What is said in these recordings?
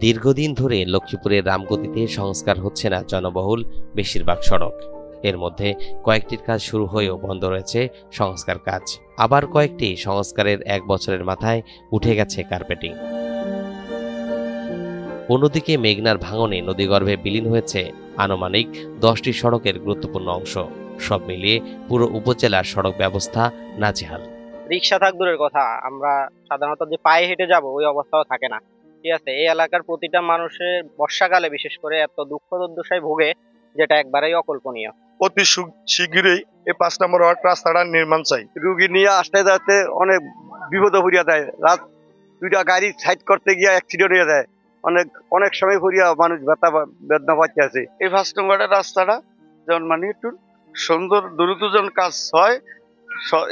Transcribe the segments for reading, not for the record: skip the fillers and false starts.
দীর্ঘদিন ধরে লক্ষ্মীপুরের রামগতিতে সংস্কার হচ্ছে না জনবহুল বেশিরভাগ সড়ক। এর মধ্যে কয়েকটির কাজ শুরু হয়েও বন্ধ রয়েছে সংস্কার কাজ। আবার কয়েকটি সংস্কারের 1 বছরের মাথায় উঠে গেছে কার্পেটিং। অন্যদিকে মেঘনার ভাঙনে নদীগর্ভে বিলীন হয়েছে আনুমানিক 10টি সড়কের গুরুত্বপূর্ণ অংশ। সব মিলিয়ে পুরো উপজেলার সড়ক ব্যবস্থা নাজেহাল। রিক্সা থাক দূরের কথা, আমরা সাধারণত যে পায়ে হেঁটে যাব ওই অবস্থাও থাকে না। ঠিক আছে, এই এলাকার প্রতিটা মানুষের বর্ষাকালে বিশেষ করে এত দুঃখ দুর্দশায় ভোগে, যেটা একবারেই অকল্পনীয়। অতি শীঘ্রই এই 5 নম্বর ওয়ার্ড রাস্তাটা নির্মাণ চাই। রুগী নিয়ে আসতে যাতে অনেক বিপদে পড়িয়া দেয়, রাত 2টা গাড়ি সাইড করতে গিয়ে অ্যাক্সিডেন্ট হয়ে যায়, অনেক সময় পড়িয়া মানুষ বেদনা পাচ্ছে আছে। এই 5 নম্বরের রাস্তাটা যেমন মানে একটু সুন্দর দ্রুত যেন কাজ হয়,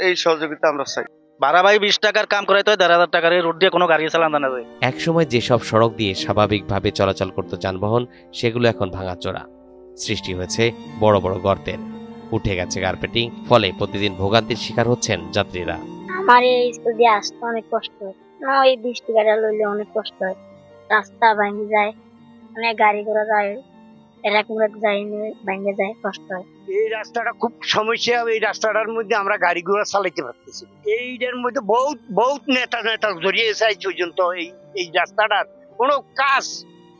এই সহযোগিতা আমরা চাই। ভাড়া ভাই 20 টাকার কাম করাইতে হয় 1,500 টাকার, এই রোড দিয়ে কোনো গাড়ি চালানো না যায়। একসময় যেসব সড়ক দিয়ে স্বাভাবিকভাবে চলাচল করত যানবাহন, সেগুলো এখন ভাঙাচোরা। সৃষ্টি হয়েছে বড় বড় গর্তের, উঠে গেছে কার্পেটিং, ফলে প্রতিদিন ভোগান্তির শিকার হচ্ছেন যাত্রীরা। আমার এই স্কুল দিয়ে আসতে অনেক কষ্ট হয়, ওই 20 টাকা লইলে অনেক কষ্ট হয়। রাস্তা ভাঙে যায়, অনেক গাড়ি ঘোড়া যায়, এরকম ভেঙে যায়, কষ্ট হয়। এই রাস্তাটা খুব সমস্যা। এই রাস্তাটার মধ্যে আমরা গাড়ি ঘোড়া চালাইতে পারতেছি। এইটার মধ্যে বহুত নেতা জড়িয়ে আছে আজ পর্যন্ত। এই রাস্তাটার কোনো কাজ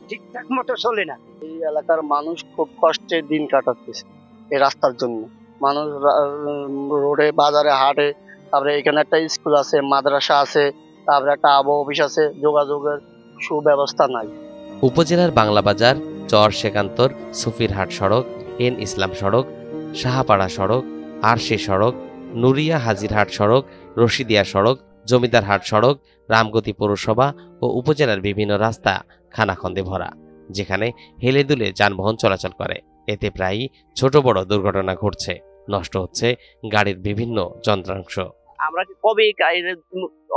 ঠিকঠাক মতো চলে না। এই এলাকার মানুষ খুব কষ্টে দিন কাটাতেছে এই রাস্তার জন্য। মানুষ রোডে বাজারে হাটে, তারপরে এখানে একটা স্কুল আছে, মাদ্রাসা আছে, তারপরে একটা আবহাওয়া অফিস আছে, যোগাযোগের সুব্যবস্থা নাই। উপজেলার বাংলা বাজার, চর শেকান্তর, সুফিরহাট সড়ক, এন ইসলাম সড়ক, সাহাপাড়া সড়ক, আরশি সড়ক, নুরিয়া হাজিরহাট সড়ক, রশিদিয়া সড়ক, জমিদারহাট সড়ক, রামগতি পৌরসভা ও উপজেলার বিভিন্ন রাস্তা খানাখন্দে ভরা, যেখানে হেলে দুলে যানবাহন চলাচল করে। এতে প্রায়ই ছোট বড় দুর্ঘটনা ঘটছে, নষ্ট হচ্ছে গাড়ির বিভিন্ন যন্ত্রাংশ। আমরা কি কবে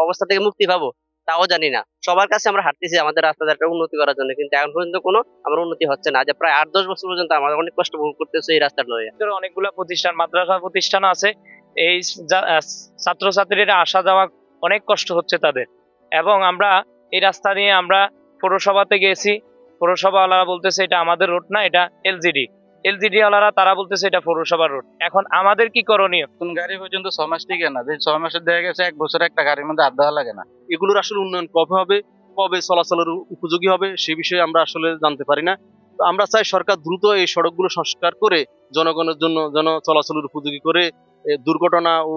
অবস্থা থেকে মুক্তি পাবো তাও জানি না। সবার কাছে আমরা হাঁটতেছি আমাদের রাস্তাঘাটটা উন্নতি করার জন্য, কিন্তু এখন পর্যন্ত কোনো আমার উন্নতি হচ্ছে না। যে প্রায় 8-10 বছর পর্যন্ত আমাদের অনেক কষ্ট ভোগ করতেছে এই রাস্তাটা নিয়ে। অনেকগুলা প্রতিষ্ঠান, মাদ্রাসা প্রতিষ্ঠান আছে, এই ছাত্রছাত্রীরা আসা যাওয়া অনেক কষ্ট হচ্ছে তাদের। এবং আমরা এই রাস্তা নিয়ে আমরা পৌরসভাতে গেছি, পৌরসভাওয়ালারা বলতেছে এটা আমাদের রোড না, এটা এলজিডি ওয়ালারা তারা বলতেছে এটা পৌরসভার রোড। এখন আমাদের কি করণীয়? কোন গাড়ি পর্যন্ত 6 মাস টিকে না, যে 6 মাসে দেখা গেছে 1 বছর একটা গাড়ির মধ্যে আড্ডা লাগে না। এগুলোর আসলে উন্নয়ন কবে হবে, কবে চলাচলের উপযোগী হবে সে বিষয়ে আমরা আসলে জানতে পারি না। তো আমরা চাই সরকার দ্রুত এই সড়কগুলো সংস্কার করে জনগণের জন্য চলাচলের উপযোগী করে দুর্ঘটনা ও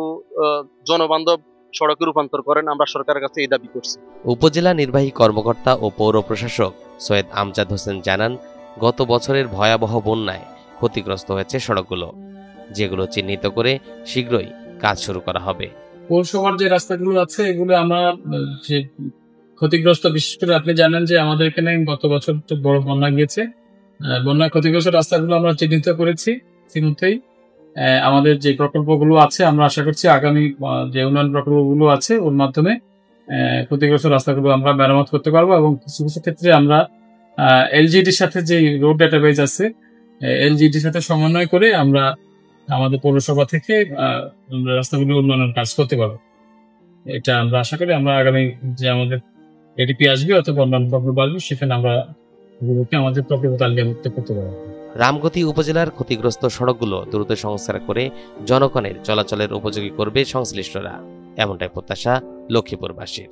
জনবান্ধব সড়কে রূপান্তর করেন। আমরা সরকারের কাছে এই দাবি করছি। উপজেলা নির্বাহী কর্মকর্তা ও পৌর প্রশাসক সৈয়দ আমজাদ হোসেন জানান, গত বছরের ভয়াবহ বন্যায় ক্ষতিগ্রস্ত হয়েছে সড়কগুলো, যেগুলো চিহ্নিত করে শীঘ্রই কাজ শুরু করা হবে। পৌরসভার যে রাস্তাগুলো আছে এগুলো আমরা যে ক্ষতিগ্রস্ত, বিশেষ করে আপনি জানেন যে আমাদের এখানে গত বছর তো বড় বন্যা গিয়েছে। বন্যা ক্ষতিগ্রস্ত রাস্তাগুলো আমরা চিহ্নিত করেছি ইতিমধ্যেই। আমাদের যে প্রকল্পগুলো আছে আমরা আশা করছি আগামী যে উন্নয়ন প্রকল্পগুলো আছে ওর মাধ্যমে ক্ষতিগ্রস্ত রাস্তাগুলো আমরা মেরামত করতে পারবো। এবং কিছু কিছু ক্ষেত্রে আমরা এলজিডির সাথে যে রোড ডেটাবেজ আছে, এলজিডির সাথে সমন্বয় করে আমরা আমাদের পৌরসভা থেকে রাস্তাগুলো উন্নয়নের কাজ করতে পারবো। এটা আমরা আশা করি আমরা আগামী যে আমাদের এডিপি আসবে অথবা অন্যান্য প্রকল্প আসবে, সেখানে আমরা আমাদের প্রকল্প তালিকাভুক্ত করতে পারবো। রামগতি উপজেলার ক্ষতিগ্রস্ত সড়কগুলো দ্রুত সংস্কার করে জনগণের চলাচলের উপযোগী করবে সংশ্লিষ্টরা, এমনটাই প্রত্যাশা লক্ষ্মীপুরবাসীর।